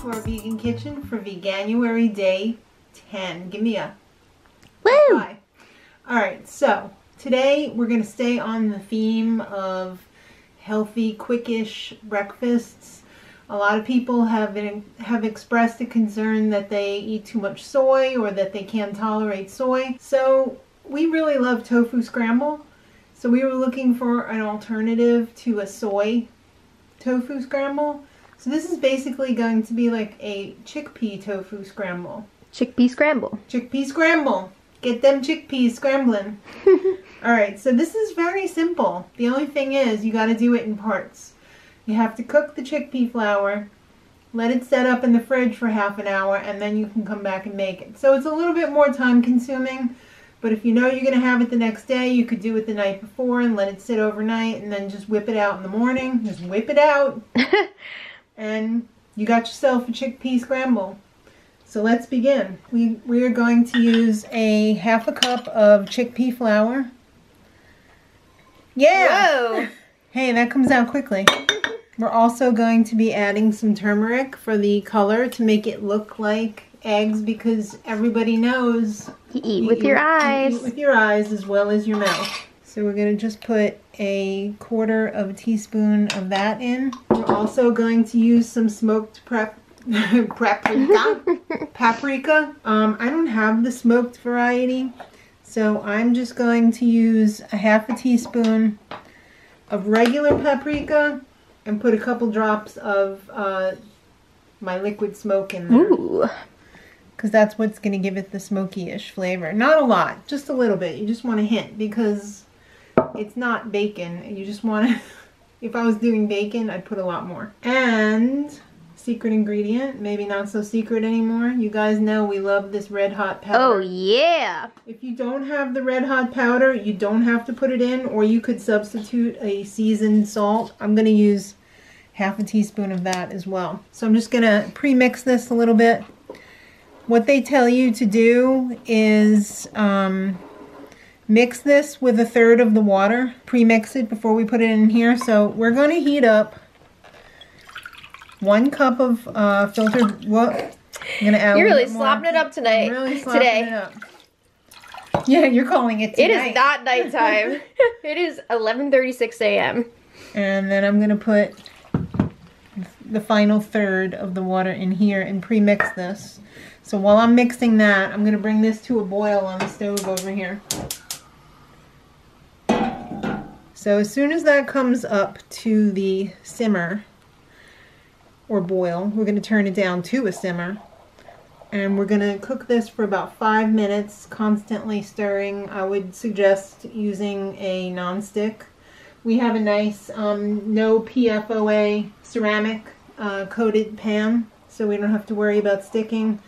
to our vegan kitchen for Veganuary day 10. Give me a woo! Hi. Alright, so today we're going to stay on the theme of healthy, quickish breakfasts. A lot of people have expressed a concern that they eat too much soy or that they can't tolerate soy. So we really love tofu scramble. So we were looking for an alternative to a soy tofu scramble. So this is basically going to be like a chickpea tofu scramble. Chickpea scramble. Chickpea scramble. Get them chickpeas scrambling. Alright, so this is very simple. The only thing is you got to do it in parts. You have to cook the chickpea flour, let it set up in the fridge for half an hour, and then you can come back and make it. So it's a little bit more time consuming, but if you know you're going to have it the next day, you could do it the night before and let it sit overnight and then just whip it out in the morning. Just whip it out. And you got yourself a chickpea scramble. So let's begin. We are going to use a half a cup of chickpea flour. Yeah! Whoa! Hey, that comes out quickly. We're also going to be adding some turmeric for the color to make it look like eggs, because everybody knows you eat with your eyes. You eat with your eyes as well as your mouth. So we're going to just put a 1/4 of a teaspoon of that in. We're also going to use some smoked paprika. I don't have the smoked variety, so I'm just going to use a half a teaspoon of regular paprika and put a couple drops of my liquid smoke in there. Ooh. Because that's what's going to give it the smoky-ish flavor. Not a lot, just a little bit. You just want a hint because it's not bacon. And you just want to, if I was doing bacon, I'd put a lot more. And secret ingredient, maybe not so secret anymore. You guys know we love this red hot powder. Oh yeah! If you don't have the red hot powder, you don't have to put it in, or you could substitute a seasoned salt. I'm going to use half a teaspoon of that as well. So I'm just going to pre-mix this a little bit. What they tell you to do is mix this with 1/3 of the water. Pre-mix it before we put it in here. So we're going to heat up 1 cup of filtered. What? I'm gonna add. You're really slopping it up tonight. I'm really slopping it up. Yeah, you're calling it tonight. It is not nighttime. It is 11:36 a.m. And then I'm gonna put the final 1/3 of the water in here and pre-mix this. So while I'm mixing that, I'm gonna bring this to a boil on the stove over here. So as soon as that comes up to the simmer or boil, we're going to turn it down to a simmer, and we're going to cook this for about 5 minutes, constantly stirring. I would suggest using a non-stick. We have a nice no PFOA ceramic coated pan, so we don't have to worry about sticking.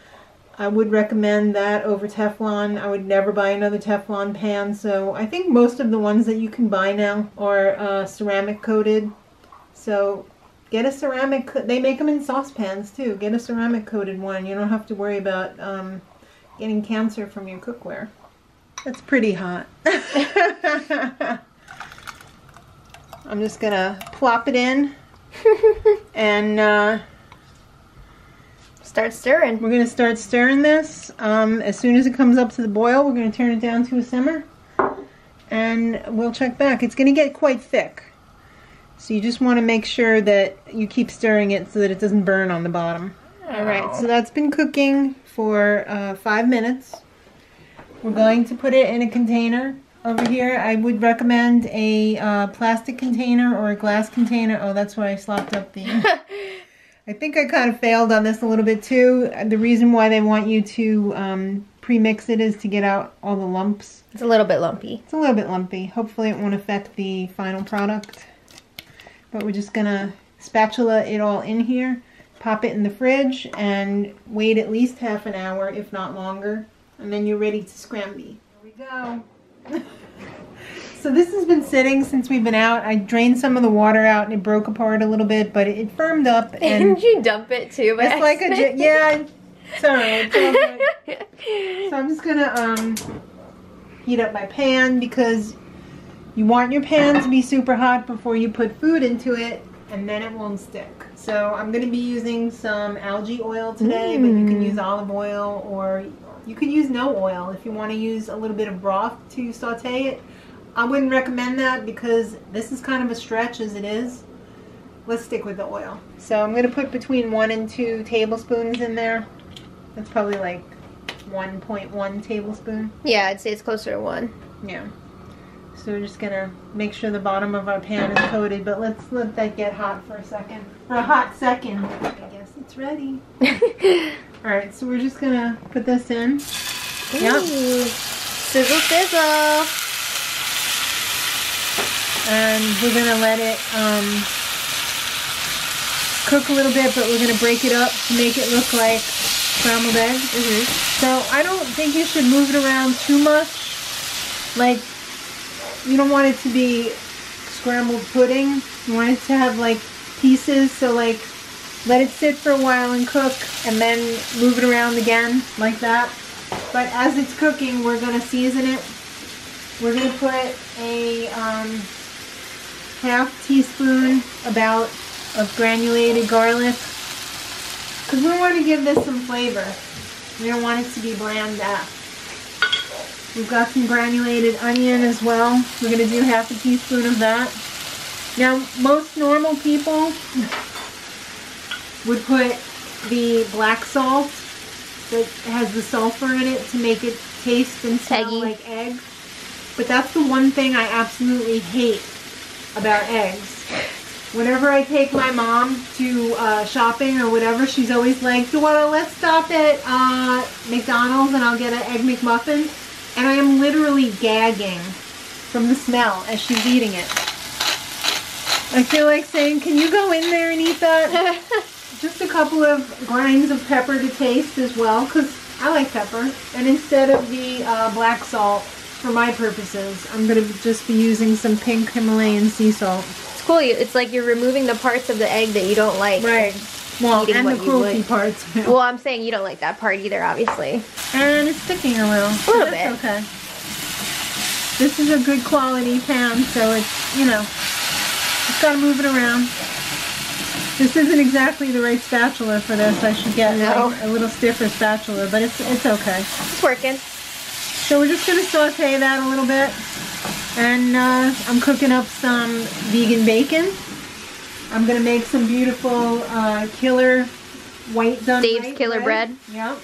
I would recommend that over Teflon. I would never buy another Teflon pan, so I think most of the ones that you can buy now are ceramic coated. So get a ceramic, they make them in saucepans too. Get a ceramic coated one. You don't have to worry about getting cancer from your cookware. That's pretty hot. I'm just gonna plop it in and Start stirring. we're gonna start stirring this. As soon as it comes up to the boil, we're gonna turn it down to a simmer and we'll check back. It's gonna get quite thick. So you just want to make sure that you keep stirring it so that it doesn't burn on the bottom. Alright, so that's been cooking for 5 minutes. We're going to put it in a container over here. I would recommend a plastic container or a glass container. Oh, that's why I slopped up the... I think I kind of failed on this a little bit too. The reason why they want you to pre-mix it is to get out all the lumps. It's a little bit lumpy. It's a little bit lumpy. Hopefully it won't affect the final product. But we're just gonna spatula it all in here, pop it in the fridge, and wait at least half an hour, if not longer. And then you're ready to scramble. Here we go. So this has been sitting since we've been out. I drained some of the water out and it broke apart a little bit, but it firmed up. And did you dump it too? It's like a, yeah, it's alright. So I'm just gonna heat up my pan, because you want your pan to be super hot before you put food into it, and then it won't stick. So I'm going to be using some algae oil today, but you can use olive oil, or you could use no oil if you want to use a little bit of broth to saute it. I wouldn't recommend that because this is kind of a stretch as it is. Let's stick with the oil. So I'm going to put between 1 and 2 tablespoons in there. That's probably like 1.1 tablespoon. Yeah, I'd say it's closer to 1. Yeah. So we're just gonna make sure the bottom of our pan is coated, but let's let that get hot for a second. For a hot second, I guess it's ready. Alright, so we're just gonna put this in. Ooh. Yep. Sizzle, sizzle. And we're gonna let it cook a little bit, but we're gonna break it up to make it look like scrambled eggs. So I don't think you should move it around too much. Like, you don't want it to be scrambled pudding. You want it to have like pieces, so like let it sit for a while and cook and then move it around again like that. But as it's cooking, we're going to season it. We're going to put a half teaspoon about of granulated garlic, because we want to give this some flavor. We don't want it to be bland out. We've got some granulated onion as well. We're going to do half a teaspoon of that. Now, most normal people would put the black salt that has the sulfur in it to make it taste and smell Eggy. like egg. But that's the one thing I absolutely hate about eggs. Whenever I take my mom to shopping or whatever, she's always like, Dora, let's stop at McDonald's and I'll get an Egg McMuffin. And I am literally gagging from the smell as she's eating it. I feel like saying, can you go in there and eat that? Just a couple of grinds of pepper to taste as well, because I like pepper. And instead of the black salt, for my purposes, I'm going to just be using some pink Himalayan sea salt. It's cool. It's like you're removing the parts of the egg that you don't like. Right. Well, and the cruelty would. parts. Well, I'm saying you don't like that part either, obviously. And it's sticking a little. A little bit. Okay. This is a good quality pan, so it's, you know, just gotta move it around. This isn't exactly the right spatula for this. I should get like a little stiffer spatula, but it's okay. It's working. So we're just gonna saute that a little bit. And I'm cooking up some vegan bacon. I'm going to make some beautiful killer white done Dave's white Killer Bread. Yep.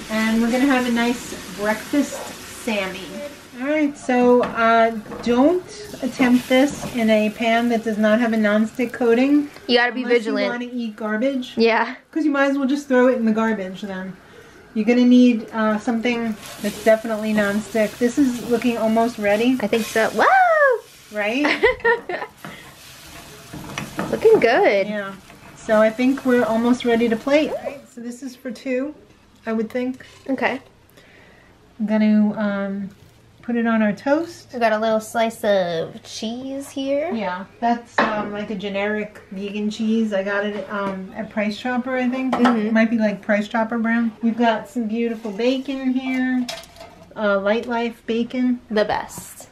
And we're going to have a nice breakfast Sammy. Alright, so don't attempt this in a pan that does not have a nonstick coating. You got to be vigilant. Unless you want to eat garbage. Yeah. Because you might as well just throw it in the garbage then. You're going to need something that's definitely nonstick. This is looking almost ready. I think so. Whoa! Right? Looking good. Yeah. So I think we're almost ready to plate. Right, so this is for 2, I would think. Okay. I'm going to put it on our toast. We got a little slice of cheese here. Yeah, that's like a generic vegan cheese. I got it at Price Chopper, I think. It might be like Price Chopper brand. We've got some beautiful bacon here. Light Life bacon. The best.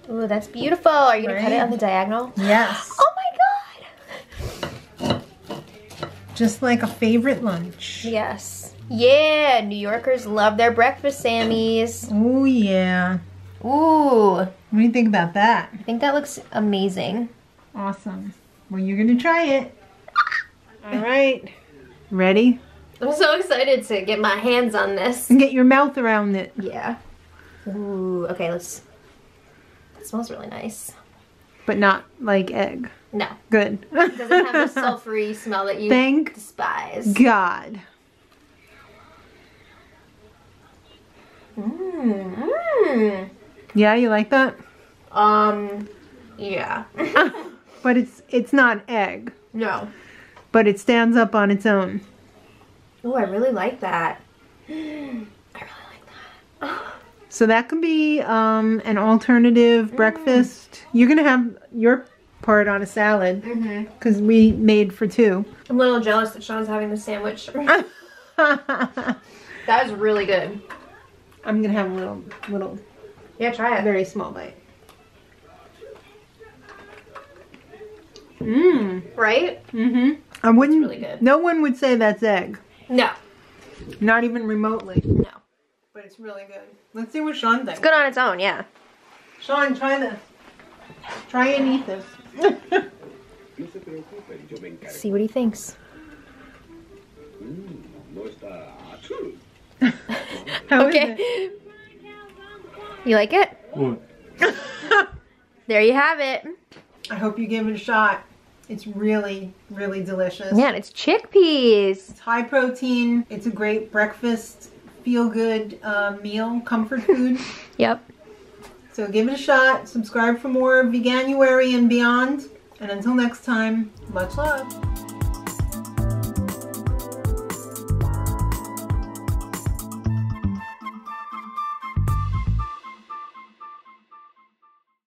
Ooh, that's beautiful. Are you going to cut it on the diagonal? Yes. Oh my god! Just like a favorite lunch. Yes. Yeah, New Yorkers love their breakfast Sammies. Oh yeah. Ooh. What do you think about that? I think that looks amazing. Awesome. Well, you're going to try it. All right. Ready? I'm so excited to get my hands on this. And get your mouth around it. Yeah. Ooh, okay, let's... It smells really nice. But not like egg. No. Good. It doesn't have the sulfury smell that you Thank despise. God. Mmm. Yeah, you like that? Yeah. But it's not egg. No. But it stands up on its own. Ooh, I really like that. I really like that. So that can be an alternative breakfast. You're going to have your part on a salad because we made for 2. I'm a little jealous that Sean's having the sandwich. That was really good. I'm going to have a little, Yeah, try it. very small bite. Mmm. Right? Mm-hmm. I wouldn't. It's really good. No one would say that's egg. No. Not even remotely. No. But it's really good. Let's see what Sean thinks. It's good on its own, yeah. Sean, try this. Try and eat this. See what he thinks. How is Okay. it? You like it? What? There you have it. I hope you give it a shot. It's really, really delicious. Yeah, and it's chickpeas. It's high protein. It's a great breakfast, feel-good meal, comfort food. Yep. So give it a shot. Subscribe for more Veganuary and beyond. And until next time, much love.